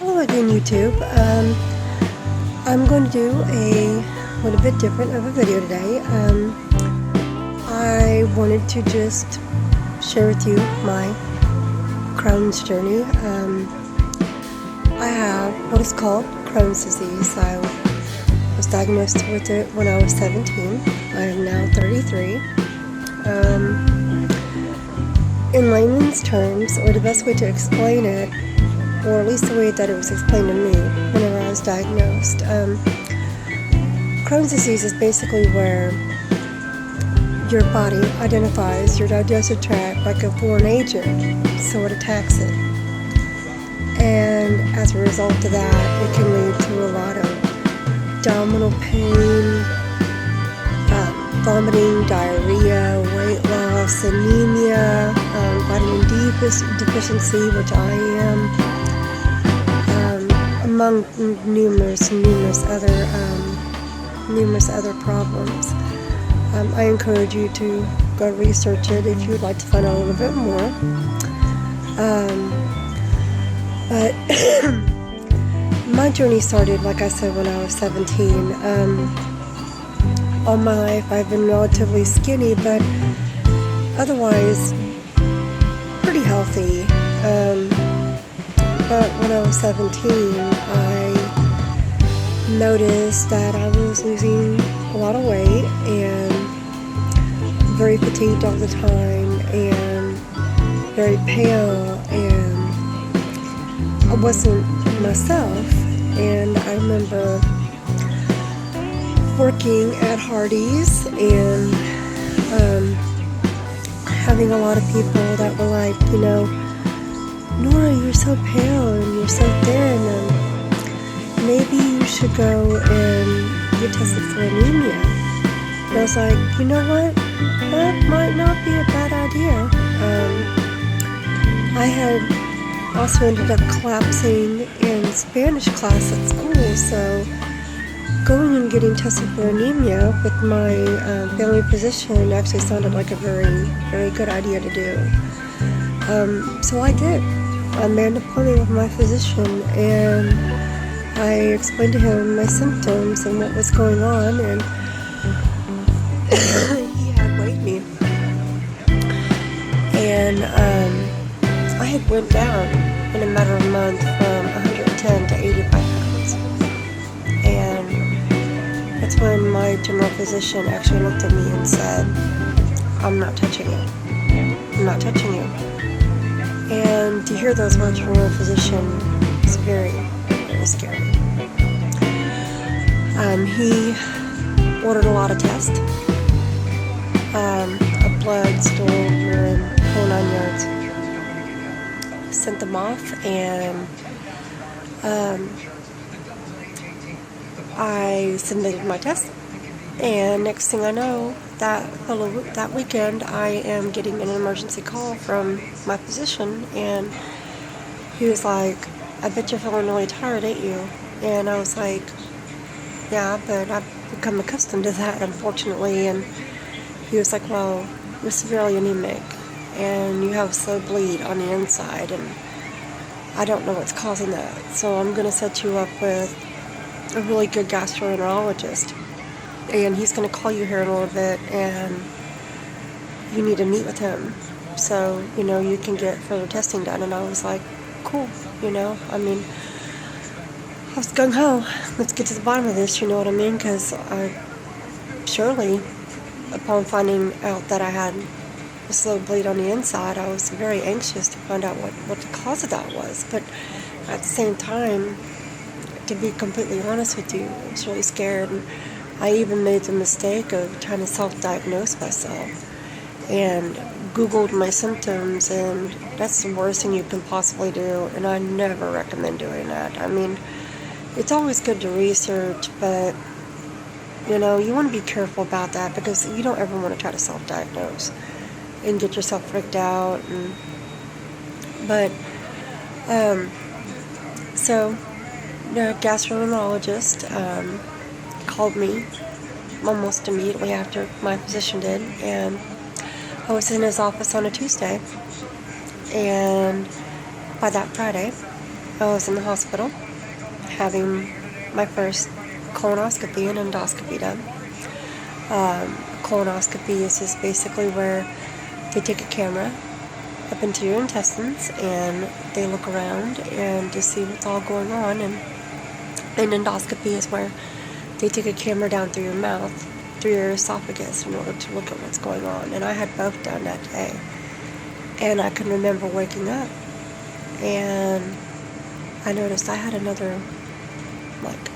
Hello again, YouTube. I'm going to do a little bit different of a video today. I wanted to just share with you my Crohn's journey. I have what is called Crohn's disease. I was diagnosed with it when I was 17. I am now 33. In layman's terms, or the best way to explain it, or at least the way that it was explained to me whenever I was diagnosed. Crohn's disease is basically where your body identifies your digestive tract like a foreign agent, so it attacks it. And as a result of that, it can lead to a lot of abdominal pain, vomiting, diarrhea, weight loss, anemia, vitamin D deficiency, which I am, among numerous other problems. I encourage you to go research it if you would like to find out a little bit more. But my journey started, like I said, when I was 17. All my life I've been relatively skinny, but otherwise pretty healthy. But when I was 17, I noticed that I was losing a lot of weight and very fatigued all the time and very pale, and I wasn't myself. And I remember working at Hardee's and having a lot of people that were like, Nora, you're so pale and you're so thin, and maybe you should go and get tested for anemia. And I was like, you know what? That might not be a bad idea. I had also ended up collapsing in Spanish class at school, so going and getting tested for anemia with my family physician actually sounded like a very, very good idea to do. So I did. I made an appointment with my physician, and I explained to him my symptoms and what was going on, and he had weighed me. And I had went down in a matter of a month from 110 to 85 pounds. And that's when my general physician actually looked at me and said, I'm not touching you. I'm not touching you. And to hear those words from a physician is very, very scary. He ordered a lot of tests, a blood, stool, urine, whole 9 yards. Sent them off, and I submitted my test. And next thing I know, that weekend, I am getting an emergency call from my physician, and he was like, I bet you're feeling really tired, ain't you? And I was like, yeah, but I've become accustomed to that, unfortunately. And he was like, well, you're severely anemic, and you have a slow bleed on the inside, and I don't know what's causing that. So I'm going to set you up with a really good gastroenterologist, and he's going to call you here in a little bit, and you need to meet with him so you can get further testing done. And I was like, cool. I was gung-ho, let's get to the bottom of this, you know what I mean? Because surely, upon finding out that I had a slow bleed on the inside, I was very anxious to find out what the cause of that was. But at the same time, to be completely honest with you, I was really scared. And I even made the mistake of trying to self-diagnose myself and Googled my symptoms, and that's the worst thing you can possibly do, and I never recommend doing that. I mean, it's always good to research, but you want to be careful about that, because you don't ever want to try to self-diagnose and get yourself freaked out. So the gastroenterologist called me almost immediately after my physician did, and I was in his office on a Tuesday, and by that Friday I was in the hospital having my first colonoscopy and endoscopy done. Colonoscopy is just basically where they take a camera up into your intestines and they look around and to see what's all going on. And an endoscopy is where they take a camera down through your mouth, through your esophagus, in order to look at what's going on. And I had both done that day. And I can remember waking up and I noticed I had another, like,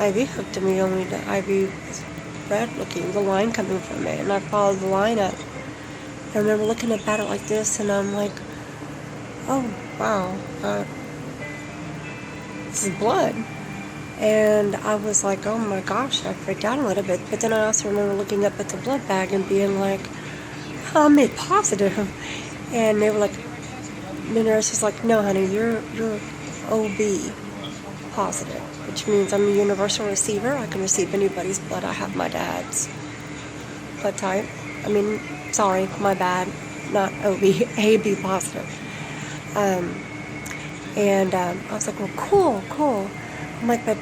IV hooked to me, only the IV was red looking, the line coming from it. And I followed the line up. I remember looking up at it like this, and I'm like, oh, wow, this is blood. And I was like, oh my gosh, I freaked out a little bit. But then I also remember looking up at the blood bag and being like, I'm made positive. And they were like, the nurse was like, no, honey, you're OB positive, which means I'm a universal receiver. I can receive anybody's blood. I have my dad's blood type. Sorry, my bad, not OB, AB positive. I was like, well, cool. I'm like, but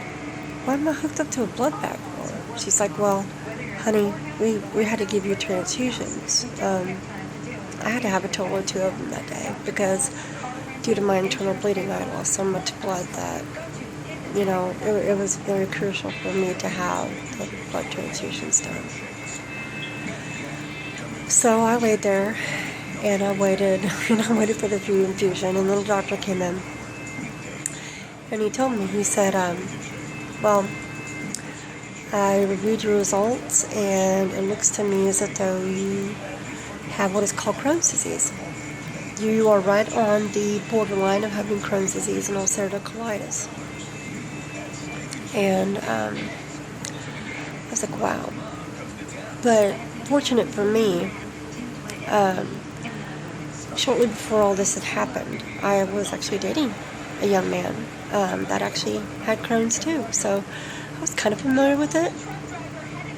why am I hooked up to a blood bag for? She's like, well, honey, we had to give you transfusions. I had to have a total of 2 of them that day because due to my internal bleeding, I lost so much blood that, it was very crucial for me to have the blood transfusions done. So I laid there and I waited for the infusion, and then the doctor came in and he told me, he said, well, I reviewed your results and it looks to me as though you have what is called Crohn's disease. You are right on the borderline of having Crohn's disease and ulcerative colitis. And I was like, wow. But fortunate for me, shortly before all this had happened, I was actually dating a young man that actually had Crohn's too. So I was kind of familiar with it.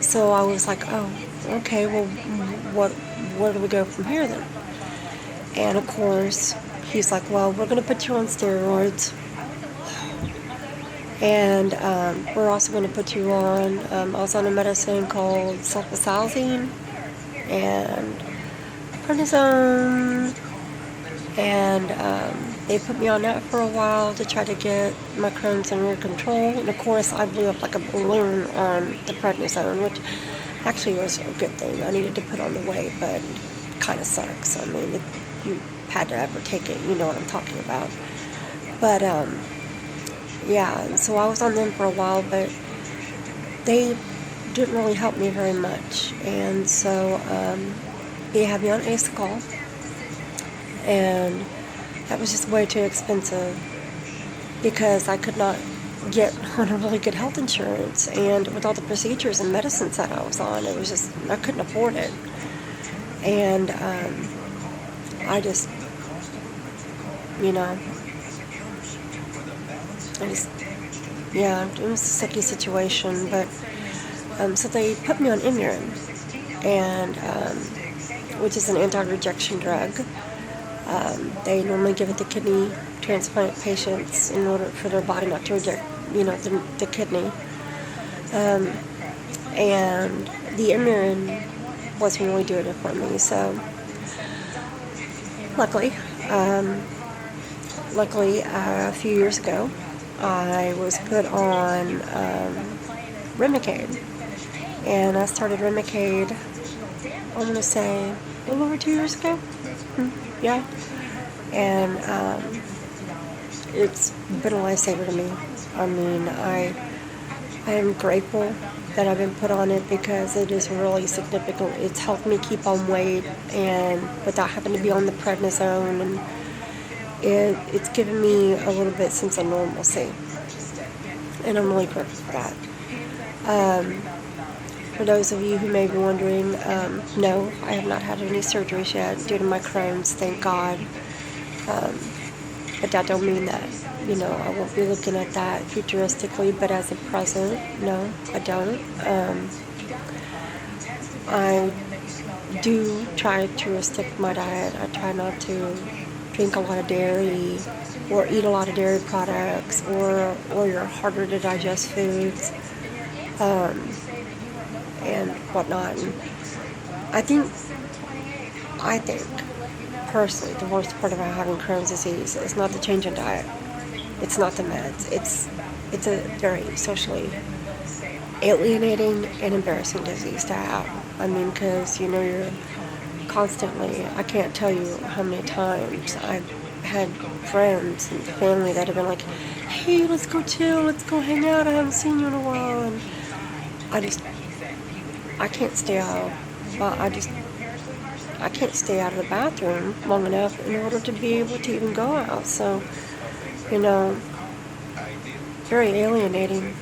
So I was like, oh, okay, well, where do we go from here then? And of course, he's like, well, we're going to put you on steroids. And we're also going to put you on, I was on a medicine called sulfasalazine and prednisone. And they put me on that for a while to try to get my Crohn's under control. And of course, I blew up like a balloon on the prednisone, which actually was a good thing. I needed to put on the weight, but it kind of sucks. If you had to ever take it, you know what I'm talking about. But, yeah, and so I was on them for a while, but they didn't really help me very much. And so they had me on Asacol, and that was just way too expensive because I could not get on a really good health insurance, and with all the procedures and medicines that I was on, it was just, I couldn't afford it. And it was a sucky situation. But so they put me on Imurin, and which is an anti-rejection drug. They normally give it to kidney transplant patients in order for their body not to reject, the kidney. And the Imurin wasn't really doing it for me. So luckily, a few years ago, I was put on Remicade, and I started Remicade, I want to say, a little over 2 years ago. Yeah. And it's been a lifesaver to me. I am grateful that I've been put on it because it is really significant. It's helped me keep on weight and without having to be on the prednisone, and it's given me a little bit sense of normalcy. And I'm really grateful for that. For those of you who may be wondering, no, I have not had any surgeries yet due to my Crohn's, thank God. But that don't mean that, I won't be looking at that futuristically, but as of present, no, I don't. I do try to restrict my diet. I try not to drink a lot of dairy or eat a lot of dairy products or you're harder to digest foods and whatnot. And I think personally the worst part about having Crohn's disease is not the change in diet. It's not the meds. It's a very socially alienating and embarrassing disease to have. I mean, because you're constantly, I can't tell you how many times I've had friends and family that have been like, hey, let's go chill, let's go hang out, I haven't seen you in a while, and I can't stay out, I can't stay out of the bathroom long enough in order to be able to even go out, so, very alienating.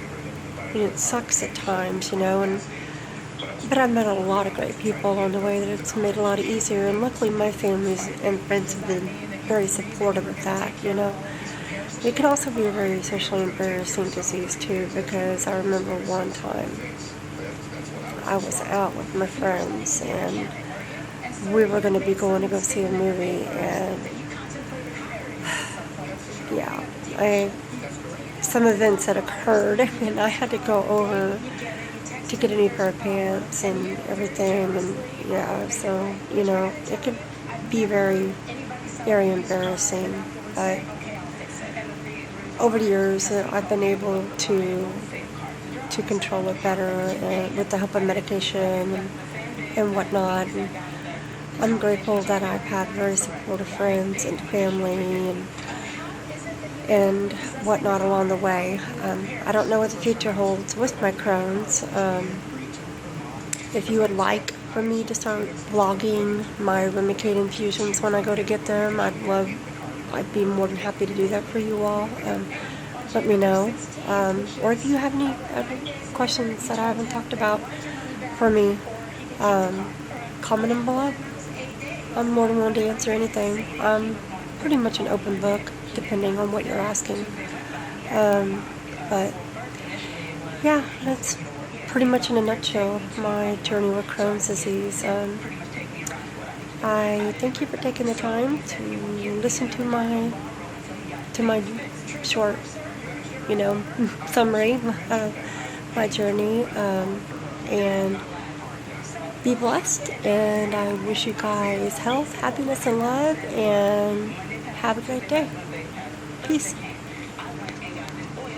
It sucks at times, but I've met a lot of great people on the way that it's made it a lot easier, and luckily my families and friends have been very supportive of that, It can also be a very socially embarrassing disease too, because I remember one time I was out with my friends and we were going to be going to go see a movie, and yeah, some events had occurred and I had to go over to get a new pair of pants and everything, and so it could be very, very embarrassing, but over the years I've been able to control it better with the help of medication and whatnot, and I'm grateful that I've had very supportive friends and family and whatnot along the way. I don't know what the future holds with my Crohn's. If you would like for me to start vlogging my Remicade infusions when I go to get them, I'd be more than happy to do that for you all. Let me know. Or if you have any other questions that I haven't talked about for me, comment them below. I'm more than willing to answer anything. I'm pretty much an open book, depending on what you're asking. But yeah, that's pretty much in a nutshell my journey with Crohn's disease. I thank you for taking the time to listen to my short, summary of my journey. And be blessed. And I wish you guys health, happiness, and love. And have a great day. Peace.